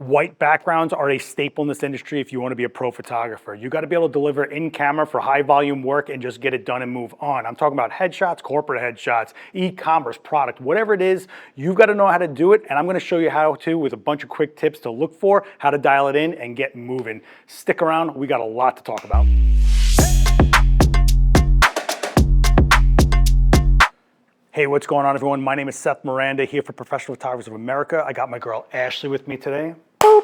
White backgrounds are a staple in this industry if you want to be a pro photographer. You got to be able to deliver in camera for high volume work and just get it done and move on. I'm talking about headshots, corporate headshots, e-commerce, product, whatever it is, you've got to know how to do it. And I'm going to show you how to with a bunch of quick tips to look for, how to dial it in and get moving. Stick around, we got a lot to talk about. Hey, what's going on, everyone? My name is Seth Miranda here for Professional Photographers of America. I got my girl Ashley with me today. Boop.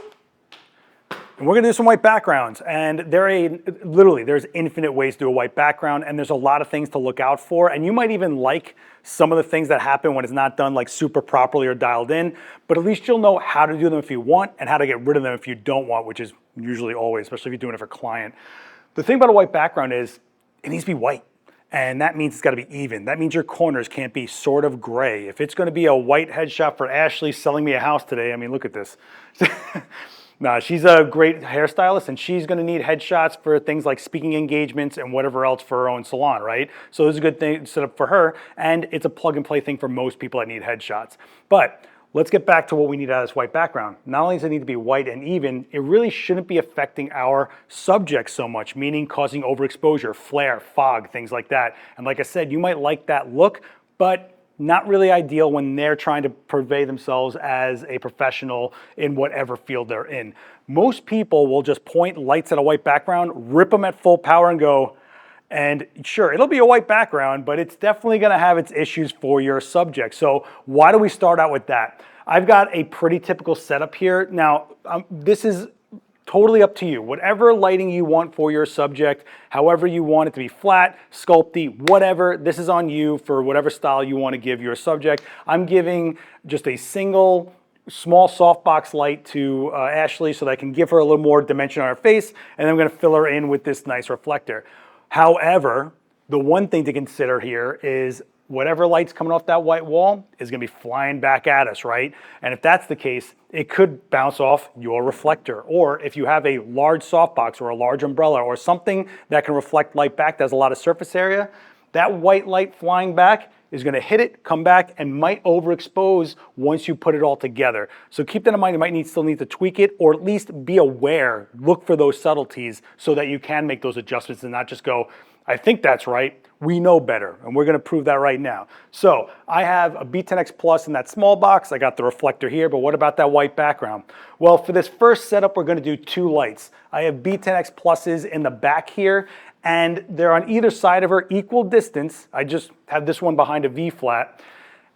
And we're gonna do some white backgrounds. And there's infinite ways to do a white background, and there's a lot of things to look out for. And you might even like some of the things that happen when it's not done like super properly or dialed in, but at least you'll know how to do them if you want and how to get rid of them if you don't want, which is usually always, especially if you're doing it for a client. The thing about a white background is it needs to be white. And that means it's got to be even. That means your corners can't be sort of gray. If it's going to be a white headshot for Ashley selling me a house today, I mean, look at this. Nah, she's a great hairstylist, and she's going to need headshots for things like speaking engagements and whatever else for her own salon, right? So this is a good thing set up for her, and it's a plug and play thing for most people that need headshots. But let's get back to what we need out of this white background. Not only does it need to be white and even, it really shouldn't be affecting our subject so much, meaning causing overexposure, flare, fog, things like that. And like I said, you might like that look, but not really ideal when they're trying to purvey themselves as a professional in whatever field they're in. Most people will just point lights at a white background, rip them at full power and go, and sure, it'll be a white background, but it's definitely gonna have its issues for your subject. So why do we start out with that? I've got a pretty typical setup here. Now, this is totally up to you. Whatever lighting you want for your subject, however you want it to be flat, sculpty, whatever, this is on you for whatever style you want to give your subject. I'm giving just a single small softbox light to Ashley so that I can give her a little more dimension on her face, and then I'm gonna fill her in with this nice reflector. However, the one thing to consider here is whatever light's coming off that white wall is gonna be flying back at us, right? And if that's the case, it could bounce off your reflector. Or if you have a large softbox or a large umbrella or something that can reflect light back that has a lot of surface area, that white light flying back is gonna hit it, come back, and might overexpose once you put it all together. So keep that in mind. You might still need to tweak it, or at least be aware, look for those subtleties so that you can make those adjustments and not just go, I think that's right. We know better, and we're gonna prove that right now. So I have a B10X Plus in that small box. I got the reflector here, but what about that white background? Well, for this first setup, we're gonna do two lights. I have B10X Pluses in the back here, and they're on either side of her, equal distance. I just have this one behind a V flat,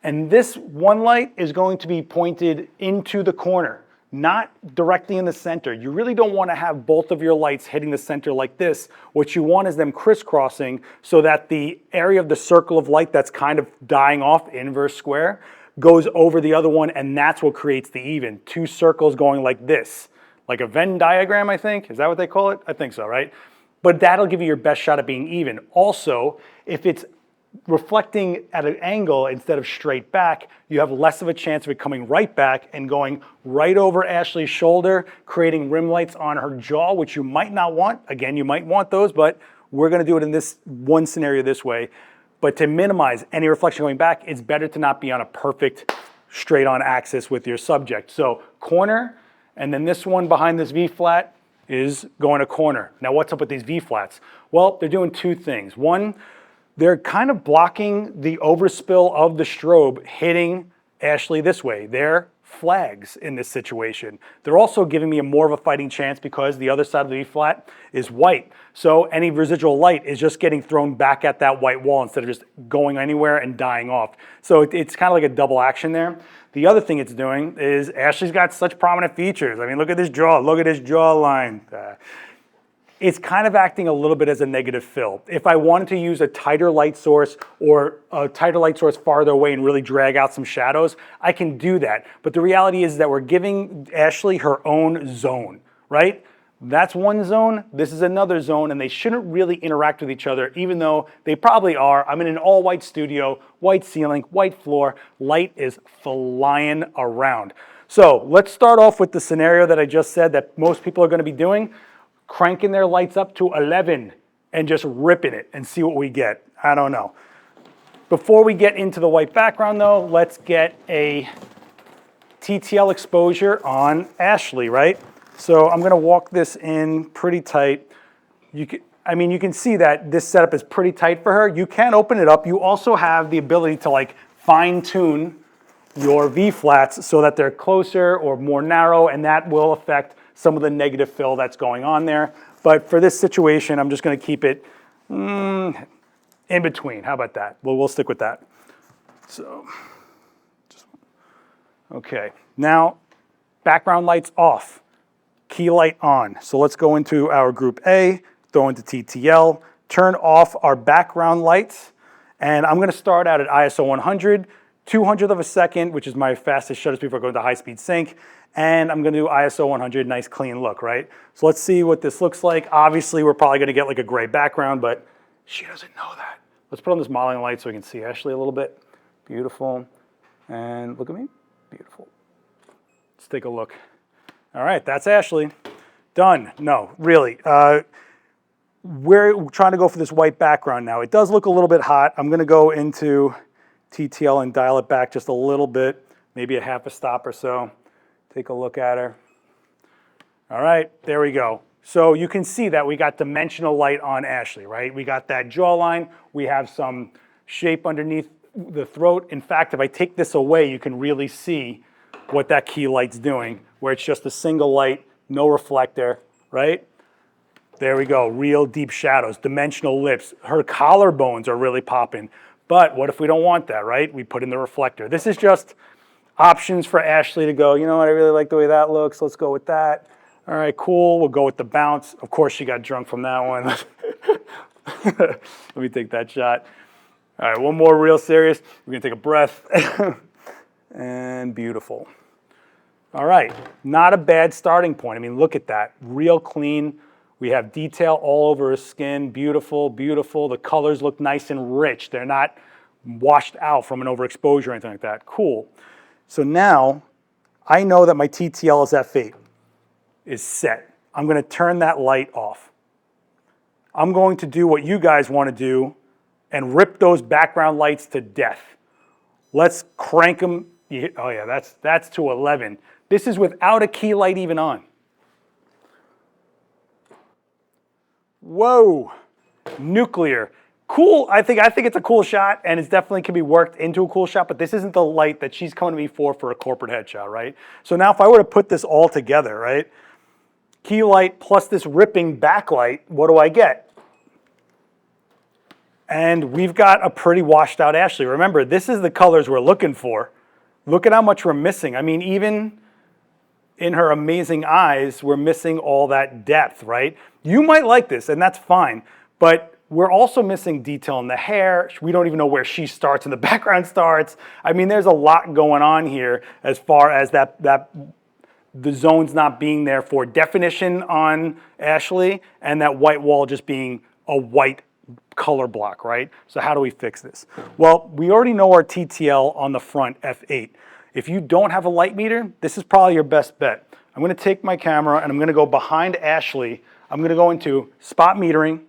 and this one light is going to be pointed into the corner, not directly in the center. You really don't want to have both of your lights hitting the center like this. What you want is them crisscrossing so that the area of the circle of light that's kind of dying off, inverse square, goes over the other one, and that's what creates the even. Two circles going like this, like a Venn diagram, I think. Is that what they call it? I think so, right? But that'll give you your best shot at being even. Also, if it's reflecting at an angle instead of straight back, you have less of a chance of it coming right back and going right over Ashley's shoulder, creating rim lights on her jaw, which you might not want. Again, you might want those, but we're gonna do it in this one scenario this way. But to minimize any reflection going back, it's better to not be on a perfect straight on axis with your subject. So corner, and then this one behind this V flat is going to corner. Now what's up with these V flats? Well, they're doing two things. One, they're kind of blocking the overspill of the strobe hitting Ashley this way. They're flags in this situation. They're also giving me more of a fighting chance because the other side of the V flat is white. So any residual light is just getting thrown back at that white wall instead of just going anywhere and dying off. So it's kind of like a double action there. The other thing it's doing is Ashley's got such prominent features. I mean, look at this jaw, look at his jawline. It's kind of acting a little bit as a negative fill. If I wanted to use a tighter light source or a tighter light source farther away and really drag out some shadows, I can do that. But the reality is that we're giving Ashley her own zone, right? That's one zone, this is another zone, and they shouldn't really interact with each other, even though they probably are. I'm in an all-white studio, white ceiling, white floor, light is flying around. So let's start off with the scenario that I just said that most people are gonna be doing, cranking their lights up to 11 and just ripping it and see what we get. I don't know. Before we get into the white background though, let's get a TTL exposure on Ashley, right? So I'm gonna walk this in pretty tight. You can see that this setup is pretty tight for her. You can open it up. You also have the ability to like fine tune your V-flats so that they're closer or more narrow, and that will affect some of the negative fill that's going on there. But for this situation, I'm just gonna keep it in between. How about that? We'll stick with that. So, okay. Now, background lights off, key light on. So let's go into our group A, go into TTL, turn off our background lights, and I'm gonna start out at ISO 100, 200th of a second, which is my fastest shutter speed before going to high-speed sync, and I'm gonna do ISO 100, nice clean look, right? So let's see what this looks like. Obviously, we're probably gonna get like a gray background, but she doesn't know that. Let's put on this modeling light so we can see Ashley a little bit. Beautiful, and look at me, beautiful. Let's take a look. All right, that's Ashley. Done. No, really. We're trying to go for this white background now. It does look a little bit hot. I'm gonna go into TTL and dial it back just a little bit, maybe a half a stop or so. Take a look at her. All right, there we go. So you can see that we got dimensional light on Ashley, right? We got that jawline. We have some shape underneath the throat. In fact, if I take this away, you can really see what that key light's doing, where it's just a single light, no reflector, right? There we go, real deep shadows, dimensional lips. Her collarbones are really popping. But what if we don't want that, right? We put in the reflector. This is just options for Ashley to go, you know what, I really like the way that looks, let's go with that. All right, cool, we'll go with the bounce. Of course, she got drunk from that one. Let me take that shot. All right, one more real serious. We're gonna take a breath. And beautiful. All right, not a bad starting point. I mean, look at that, real clean. We have detail all over her skin, beautiful, beautiful. The colors look nice and rich. They're not washed out from an overexposure or anything like that. Cool. So now I know that my TTL is F8, is set. I'm gonna turn that light off. I'm going to do what you guys wanna do and rip those background lights to death. Let's crank them. Oh yeah, that's to 11. This is without a key light even on. Whoa, nuclear. Cool, I think it's a cool shot, and it definitely can be worked into a cool shot, but this isn't the light that she's coming to me for a corporate headshot, right? So now if I were to put this all together, right? Key light plus this ripping backlight, what do I get? And we've got a pretty washed out Ashley. Remember, this is the colors we're looking for. Look at how much we're missing. I mean, even in her amazing eyes, we're missing all that depth, right? You might like this, and that's fine, but we're also missing detail in the hair. We don't even know where she starts and the background starts. I mean, there's a lot going on here as far as the zones not being there for definition on Ashley, and that white wall just being a white color block, right? So how do we fix this? Well, we already know our TTL on the front, F8. If you don't have a light meter, this is probably your best bet. I'm gonna take my camera and I'm gonna go behind Ashley. I'm gonna go into spot metering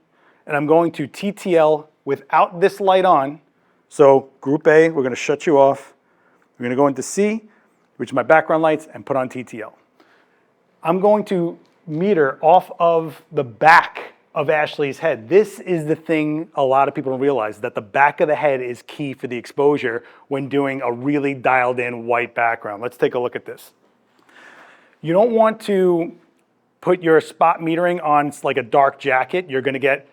and I'm going to TTL without this light on. So group A, we're gonna shut you off. We're gonna go into C, which is my background lights, and put on TTL. I'm going to meter off of the back of Ashley's head. This is the thing a lot of people don't realize, that the back of the head is key for the exposure when doing a really dialed in white background. Let's take a look at this. You don't want to put your spot metering on like a dark jacket. You're gonna get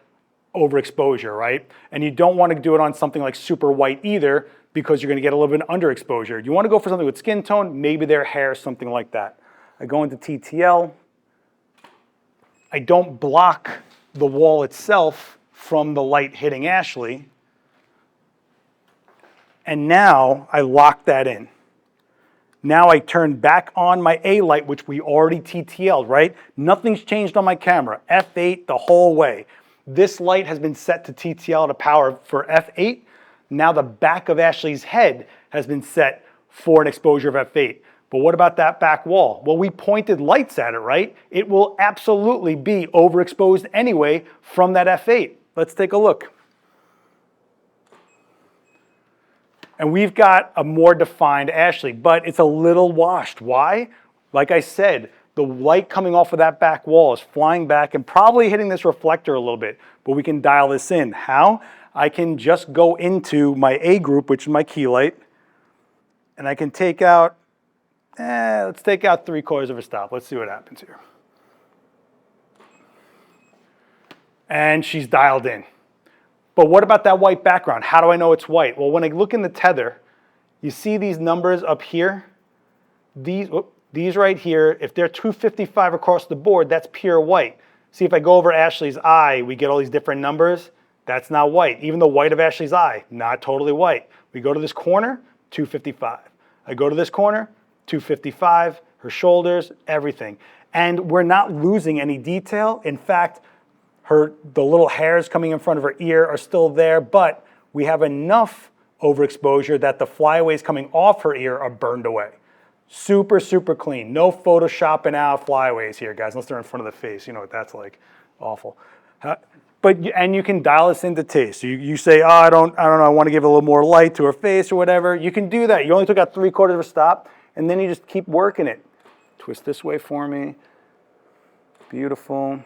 overexposure, right? And you don't want to do it on something like super white either, because you're gonna get a little bit of underexposure. You wanna go for something with skin tone, maybe their hair, something like that. I go into TTL. I don't block the wall itself from the light hitting Ashley. And now I lock that in. Now I turn back on my A light, which we already TTL'd, right? Nothing's changed on my camera, F8 the whole way. This light has been set to TTL to power for F8. Now the back of Ashley's head has been set for an exposure of F8. But what about that back wall? Well, we pointed lights at it, right? It will absolutely be overexposed anyway from that F8. Let's take a look. And we've got a more defined Ashley, but it's a little washed. Why? Like I said, the light coming off of that back wall is flying back and probably hitting this reflector a little bit, but we can dial this in. How? I can just go into my A group, which is my key light, and I can take out, let's take out 3/4 of a stop. Let's see what happens here. And she's dialed in. But what about that white background? How do I know it's white? Well, when I look in the tether, you see these numbers up here? These right here, if they're 255 across the board, that's pure white. See, if I go over Ashley's eye, we get all these different numbers. That's not white. Even the white of Ashley's eye, not totally white. We go to this corner, 255. I go to this corner, 255, her shoulders, everything. And we're not losing any detail. In fact, the little hairs coming in front of her ear are still there, but we have enough overexposure that the flyaways coming off her ear are burned away. Super, super clean. No photoshopping out flyaways here, guys, unless they're in front of the face. You know what that's like. Awful. And you can dial this into taste. So you say, oh, I don't know, I want to give a little more light to her face or whatever. You can do that. You only took out 3/4 of a stop, and then you just keep working it. Twist this way for me. Beautiful.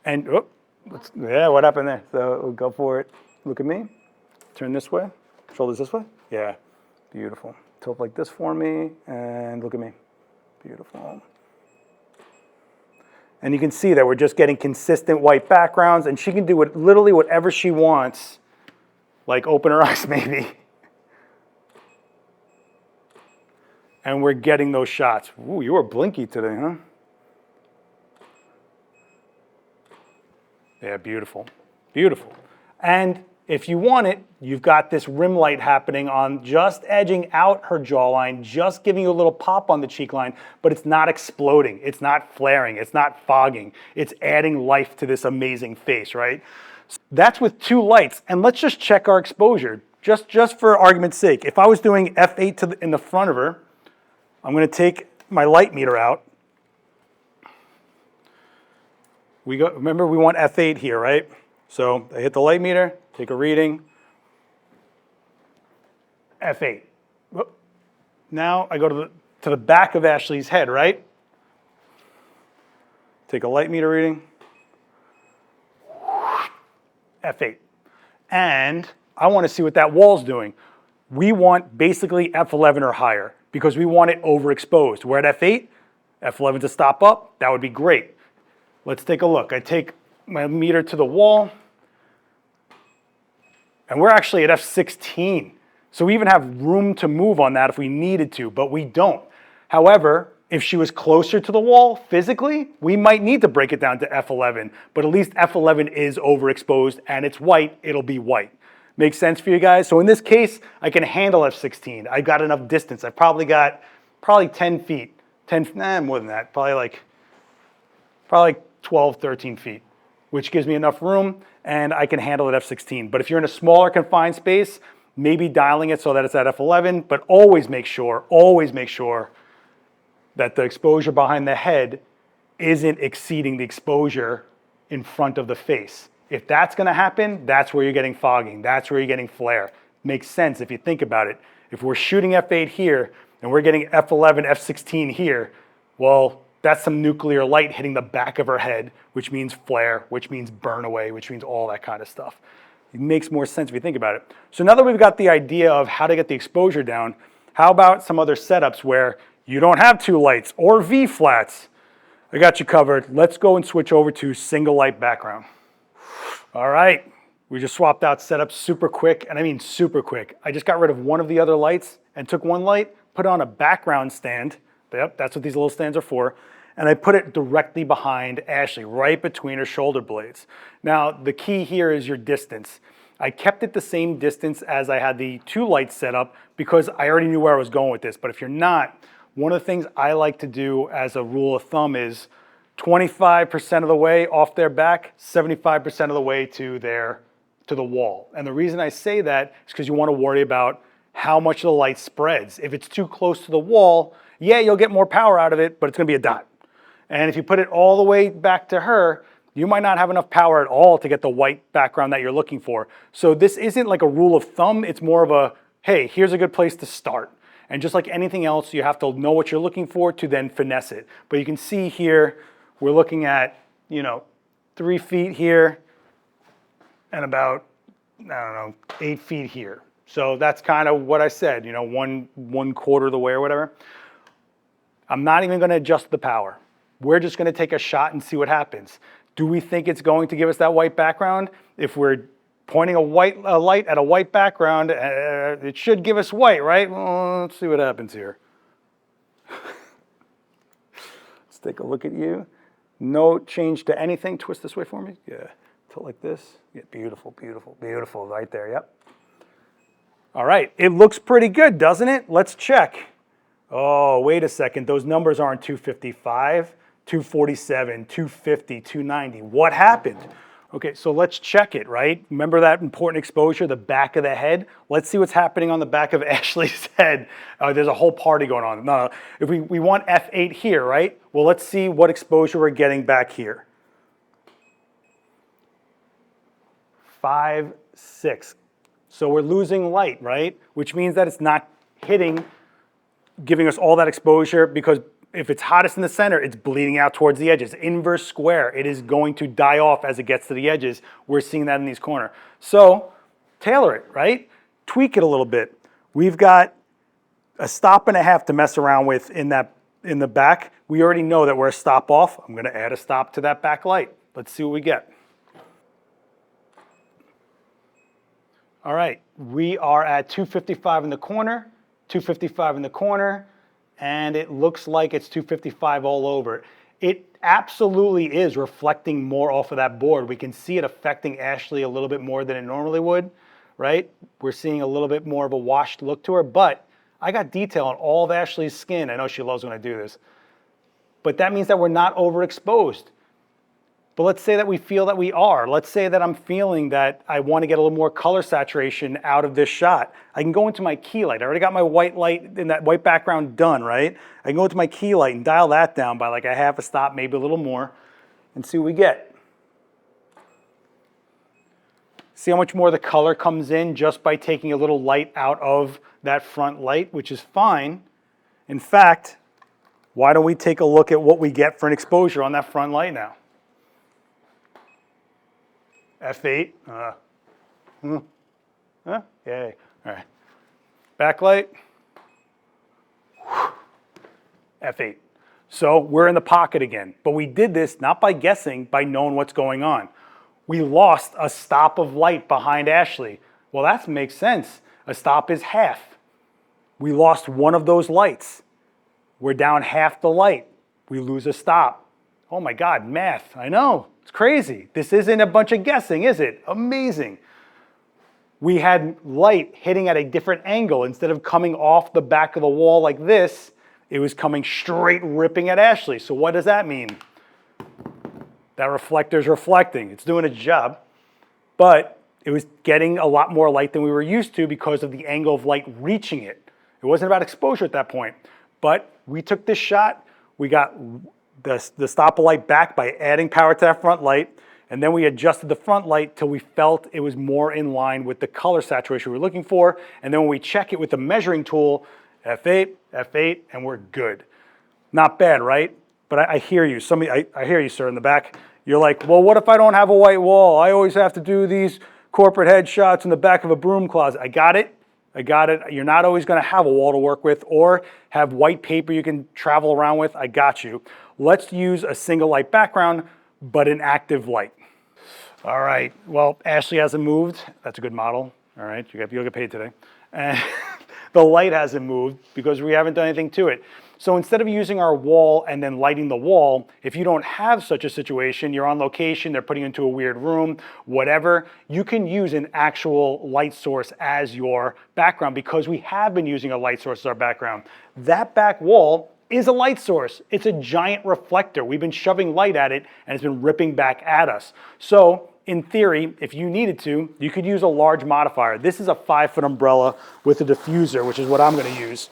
And, what happened there? So we'll go for it. Look at me. Turn this way. Shoulders this way. Yeah, beautiful. Tilt like this for me, and look at me. Beautiful. And you can see that we're just getting consistent white backgrounds, and she can do literally whatever she wants, like open her eyes maybe. And we're getting those shots. Ooh, you were blinky today, huh? Yeah, beautiful, beautiful. And if you want it, you've got this rim light happening on just edging out her jawline, just giving you a little pop on the cheek line, but it's not exploding, it's not flaring, it's not fogging. It's adding life to this amazing face, right? So that's with 2 lights. And let's just check our exposure, just for argument's sake. If I was doing F8 in the front of her, I'm gonna take my light meter out. Remember, we want F8 here, right? So I hit the light meter, take a reading, F8. Now I go to the back of Ashley's head, right? Take a light meter reading, F8. And I want to see what that wall's doing. We want basically F11 or higher because we want it overexposed. We're at F8, F11 to stop up, that would be great. Let's take a look. I take my meter to the wall, and we're actually at F16. So we even have room to move on that if we needed to, but we don't. However, if she was closer to the wall physically, we might need to break it down to F11, but at least F11 is overexposed and it's white, it'll be white. Makes sense for you guys? So in this case, I can handle F16. I've got enough distance. I've probably got 10 feet, more than that, probably 12, 13 feet, which gives me enough room and I can handle it F16. But if you're in a smaller confined space, maybe dialing it so that it's at F11, but always make sure that the exposure behind the head isn't exceeding the exposure in front of the face. If that's gonna happen, that's where you're getting fogging, that's where you're getting flare. Makes sense if you think about it. If we're shooting F8 here and we're getting F11, F16 here, well, that's some nuclear light hitting the back of her head, which means flare, which means burn away, which means all that kind of stuff. It makes more sense if you think about it. So now that we've got the idea of how to get the exposure down, how about some other setups where you don't have 2 lights or V flats? I got you covered. Let's go and switch over to single light background. All right, we just swapped out setups super quick, and I mean super quick. I just got rid of one of the other lights and took one light, put on a background stand. Yep, that's what these little stands are for. And I put it directly behind Ashley, right between her shoulder blades. Now, the key here is your distance. I kept it the same distance as I had the 2 lights set up because I already knew where I was going with this. But if you're not, one of the things I like to do as a rule of thumb is 25% of the way off their back, 75% of the way to the wall. And the reason I say that is because you want to worry about how much the light spreads. If it's too close to the wall, yeah, you'll get more power out of it, but it's going to be a dot. And if you put it all the way back to her, You might not have enough power at all to get the white background that you're looking for. So this isn't like a rule of thumb, it's more of a, hey, here's a good place to start. And just like anything else, you have to know what you're looking for to then finesse it. But you can see here, we're looking at, 3 feet here and about, 8 feet here. So that's kind of what I said, one quarter of the way or whatever. I'm not even going to adjust the power. We're just going to take a shot and see what happens. Do we think it's going to give us that white background? If we're pointing a light at a white background, it should give us white, right? Well, let's see what happens here. Let's take a look at you. No change to anything. Twist this way for me. Yeah, tilt like this. Yeah, beautiful, beautiful, beautiful. Right there, yep. All right, it looks pretty good, doesn't it? Let's check. Oh, wait a second. Those numbers aren't 255. 247, 250, 290. What happened? Okay, so let's check it, right? Remember that important exposure, the back of the head? Let's see what's happening on the back of Ashley's head. There's a whole party going on. No, if we want F8 here, right? Well, let's see what exposure we're getting back here. 5, 6. So we're losing light, right? Which means that it's not hitting, giving us all that exposure, because if it's hottest in the center, it's bleeding out towards the edges. Inverse square, it is going to die off as it gets to the edges. We're seeing that in these corners. So tailor it, right? Tweak it a little bit. We've got a stop and a half to mess around with in the back. We already know that we're a stop off. I'm going to add a stop to that back light. Let's see what we get. All right, we are at 255 in the corner, 255 in the corner, and it looks like it's 255 all over. It absolutely is reflecting more off of that board. We can see it affecting Ashley a little bit more than it normally would, right? We're seeing a little bit more of a washed look to her, but I got detail on all of Ashley's skin. I know she loves when I do this. But that means that we're not overexposed. But let's say that we feel that we are. Let's say that I'm feeling that I want to get a little more color saturation out of this shot. I can go into my key light. I already got my white light and that white background done, right? I can go into my key light and dial that down by like a half a stop, maybe a little more, and see what we get. See how much more the color comes in just by taking a little light out of that front light, which is fine. In fact, why don't we take a look at what we get for an exposure on that front light now? F8. Yay. All right. Backlight. F8. So we're in the pocket again. But we did this not by guessing, by knowing what's going on. We lost a stop of light behind Ashley. Well, that makes sense. A stop is half. We lost one of those lights. We're down half the light. We lose a stop. Oh my God, math. I know. It's crazy. This isn't a bunch of guessing, is it? Amazing. We had light hitting at a different angle. Instead of coming off the back of the wall like this, it was coming straight ripping at Ashley. So what does that mean? That reflector's reflecting. It's doing its job. But it was getting a lot more light than we were used to because of the angle of light reaching it. It wasn't about exposure at that point. But we took this shot. We got the stop of light back by adding power to that front light, and then we adjusted the front light till we felt it was more in line with the color saturation we were looking for, and then when we check it with the measuring tool, F8, F8, and we're good. Not bad, right? But I hear you. I hear you, sir, in the back. You're like, well, what if I don't have a white wall? I always have to do these corporate headshots in the back of a broom closet. I got it. I got it. You're not always going to have a wall to work with or have white paper you can travel around with. I got you. Let's use a single light background, but an active light. All right. Well, Ashley hasn't moved. That's a good model. All right. You'll get paid today. And the light hasn't moved because we haven't done anything to it. So instead of using our wall and then lighting the wall, if you don't have such a situation, you're on location, they're putting you into a weird room, whatever, you can use an actual light source as your background because we have been using a light source as our background. That back wall is a light source. It's a giant reflector. We've been shoving light at it and it's been ripping back at us. So in theory, if you needed to, you could use a large modifier. This is a 5-foot umbrella with a diffuser, which is what I'm going to use.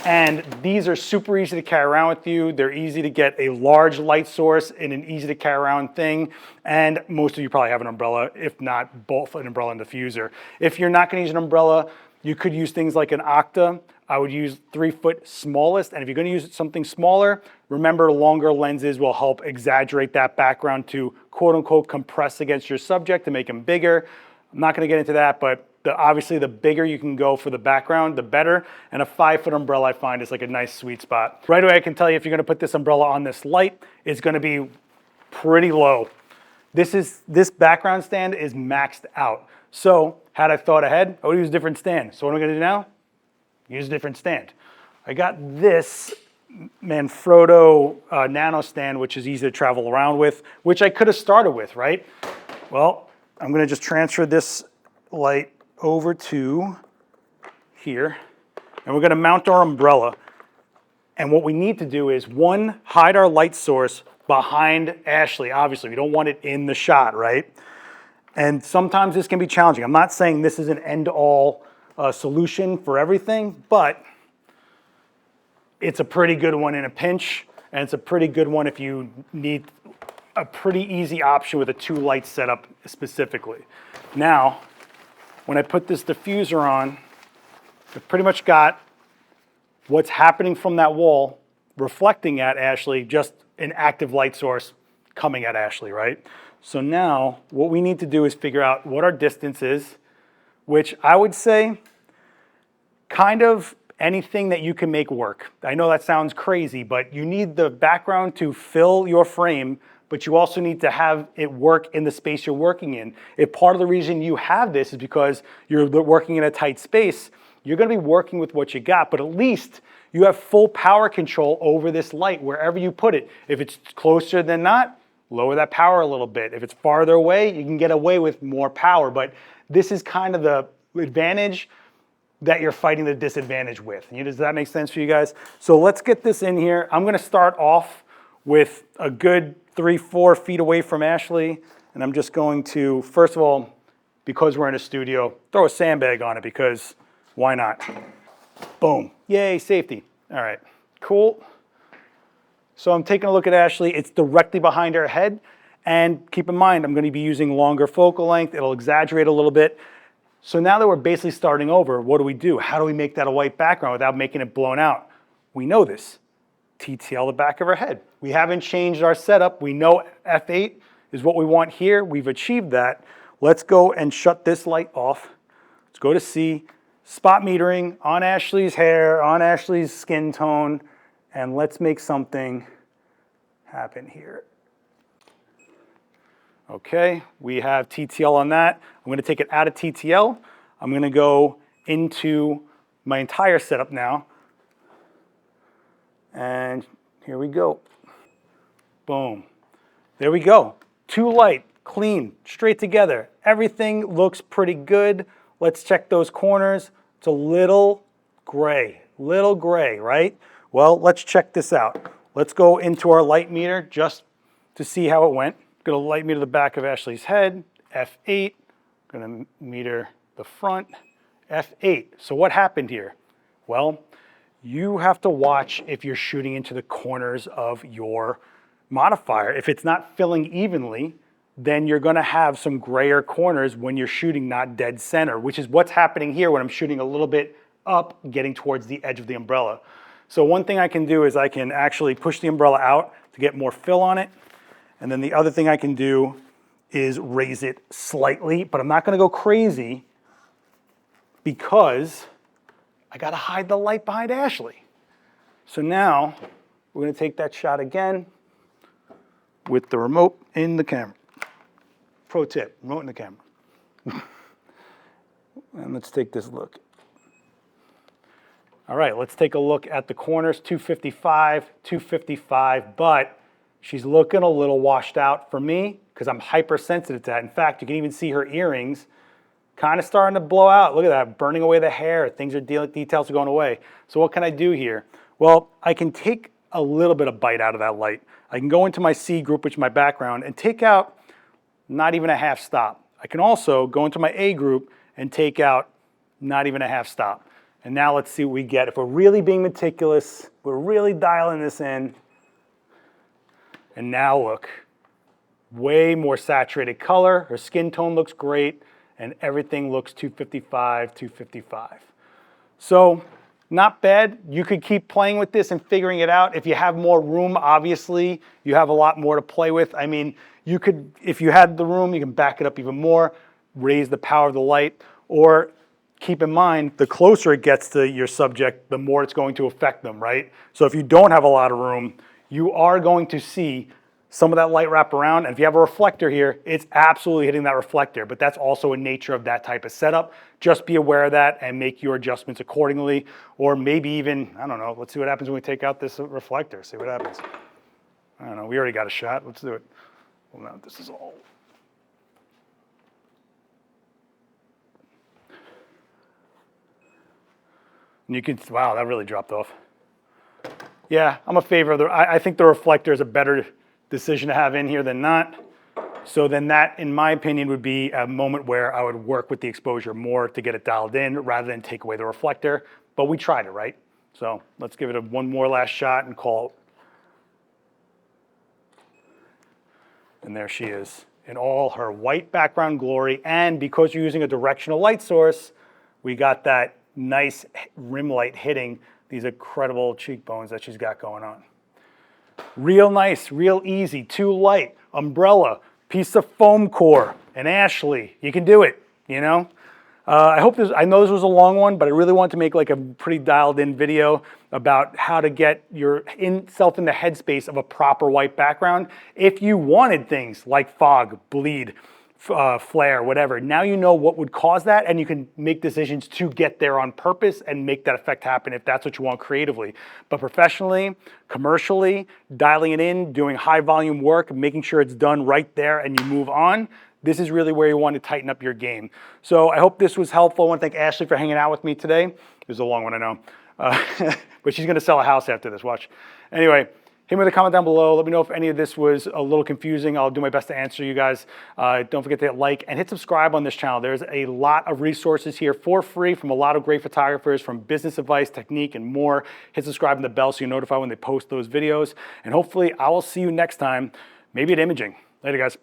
And these are super easy to carry around with you. They're easy to get a large light source in an easy to carry around thing. And most of you probably have an umbrella, if not both an umbrella and diffuser. If you're not gonna use an umbrella, you could use things like an Octa. I would use 3-foot smallest. And if you're gonna use something smaller, remember longer lenses will help exaggerate that background to quote unquote compress against your subject to make them bigger. I'm not gonna get into that, but obviously the bigger you can go for the background, the better. And a 5-foot umbrella I find is like a nice sweet spot. Right away I can tell you if you're gonna put this umbrella on this light, it's gonna be pretty low. This background stand is maxed out. So had I thought ahead, I would use a different stand. So what am I gonna do now? Use a different stand. I got this Manfrotto nano stand, which is easy to travel around with, which I could have started with, right? Well, I'm gonna just transfer this light over to here, and we're gonna mount our umbrella. And what we need to do is, one, hide our light source behind Ashley. Obviously, we don't want it in the shot, right? And sometimes this can be challenging. I'm not saying this is an end-all solution for everything, but it's a pretty good one in a pinch, and it's a pretty good one if you need a pretty easy option with a 2-light setup specifically. Now, when I put this diffuser on, I've pretty much got what's happening from that wall reflecting at Ashley, just an active light source coming at Ashley, right? So now what we need to do is figure out what our distance is, which I would say kind of anything that you can make work. I know that sounds crazy, but you need the background to fill your frame, but you also need to have it work in the space you're working in. If part of the reason you have this is because you're working in a tight space, you're gonna be working with what you got, but at least you have full power control over this light wherever you put it. If it's closer than not, lower that power a little bit. If it's farther away, you can get away with more power, but this is kind of the advantage that you're fighting the disadvantage with. Does that make sense for you guys? So let's get this in here. I'm gonna start off with a good 3-4 feet away from Ashley. And I'm just going to, first of all, because we're in a studio, throw a sandbag on it because why not? Boom, yay, safety. All right, cool. So I'm taking a look at Ashley. It's directly behind her head. And keep in mind, I'm gonna be using longer focal length. It'll exaggerate a little bit. So now that we're basically starting over, what do? How do we make that a white background without making it blown out? We know this. TTL the back of her head. We haven't changed our setup. We know F8 is what we want here. We've achieved that. Let's go and shut this light off. Let's go to C, spot metering on Ashley's hair, on Ashley's skin tone, and let's make something happen here. Okay, we have TTL on that. I'm gonna take it out of TTL. I'm gonna go into my entire setup now. And here we go. Boom. There we go. 2 light, clean, straight together. Everything looks pretty good. Let's check those corners. It's a little gray, right? Well, let's check this out. Let's go into our light meter just to see how it went. Gonna light meter the back of Ashley's head, F8. Gonna meter the front, F8. So what happened here? Well, you have to watch if you're shooting into the corners of your modifier. If it's not filling evenly, then you're gonna have some grayer corners when you're shooting not dead center, which is what's happening here when I'm shooting a little bit up, getting towards the edge of the umbrella. So one thing I can do is I can actually push the umbrella out to get more fill on it. And then the other thing I can do is raise it slightly, but I'm not gonna go crazy because I gotta hide the light behind Ashley. So now we're gonna take that shot again with the remote in the camera. Pro tip, remote in the camera. And let's take this look. All right, let's take a look at the corners, 255, but she's looking a little washed out for me because I'm hypersensitive to that. In fact, you can even see her earrings kind of starting to blow out. Look at that, burning away the hair. Things are, details are going away. So what can I do here? Well, I can take a little bit of bite out of that light. I can go into my C group, which is my background, and take out not even a half stop. I can also go into my A group and take out not even a half stop. And now let's see what we get. If we're really being meticulous, we're really dialing this in. And now look, way more saturated color. Her skin tone looks great, and everything looks 255, 255. So not bad. You could keep playing with this and figuring it out. If you have more room, obviously, you have a lot more to play with. I mean, you could, if you had the room, you can back it up even more, raise the power of the light, or keep in mind, the closer it gets to your subject, the more it's going to affect them, right? So if you don't have a lot of room, you are going to see some of that light wrap around. And if you have a reflector here, it's absolutely hitting that reflector, but that's also a nature of that type of setup. Just be aware of that and make your adjustments accordingly. Or maybe even, I don't know, let's see what happens when we take out this reflector, see what happens. I don't know, we already got a shot, let's do it. Well, now this is all. And you can, wow, that really dropped off. Yeah, I'm a favor of I think the reflector is a better decision to have in here than not. So then that, in my opinion, would be a moment where I would work with the exposure more to get it dialed in rather than take away the reflector. But we tried it, right? So let's give it one more last shot and call it. And there she is in all her white background glory. And because you're using a directional light source, we got that nice rim light hitting these incredible cheekbones that she's got going on. Real nice, real easy, too light, umbrella, piece of foam core, and Ashley. You can do it, you know? I know this was a long one, but I really wanted to make like a pretty dialed in video about how to get yourself in the headspace of a proper white background. If you wanted things like fog, bleed, flare, whatever, now you know what would cause that, and you can make decisions to get there on purpose and make that effect happen if that's what you want creatively. But professionally, commercially, dialing it in, doing high volume work, making sure it's done right there and you move on, this is really where you want to tighten up your game. So I hope this was helpful. I want to thank Ashley for hanging out with me today. It was a long one, I know. But she's going to sell a house after this, watch. Anyway, hit me with a comment down below. Let me know if any of this was a little confusing. I'll do my best to answer you guys. Don't forget to hit like and hit subscribe on this channel. There's a lot of resources here for free from a lot of great photographers, from business advice, technique, and more. Hit subscribe and the bell so you're notified when they post those videos. And hopefully I will see you next time, maybe at imaging. Later, guys.